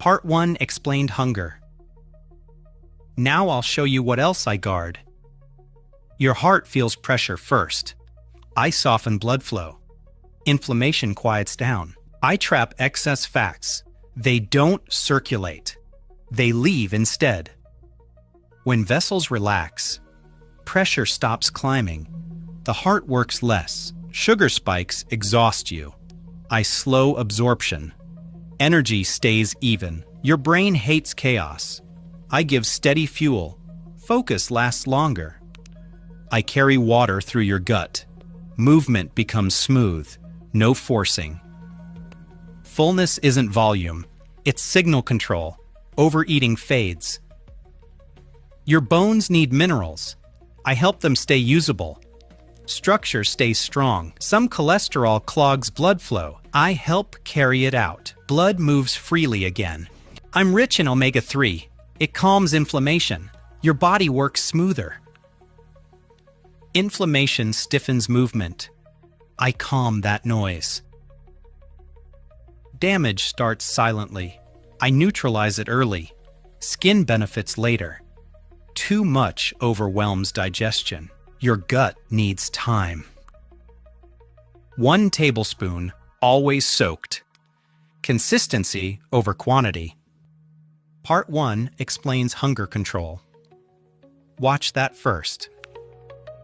Part 1 explained hunger. Now I'll show you what else I guard. Your heart feels pressure first. I soften blood flow. Inflammation quiets down. I trap excess fats. They don't circulate. They leave instead. When vessels relax, pressure stops climbing. The heart works less. Sugar spikes exhaust you. I slow absorption. Energy stays even. Your brain hates chaos. I give steady fuel. Focus lasts longer. I carry water through your gut. Movement becomes smooth. No forcing. Fullness isn't volume. It's signal control. Overeating fades. Your bones need minerals. I help them stay usable. Structure stays strong. Some cholesterol clogs blood flow. I help carry it out. Blood moves freely again. I'm rich in omega-3. It calms inflammation. Your body works smoother. Inflammation stiffens movement. I calm that noise. Damage starts silently. I neutralize it early. Skin benefits later. Too much overwhelms digestion. Your gut needs time. 1 tablespoon, always soaked. Consistency over quantity. Part 1 explains hunger control. Watch that first.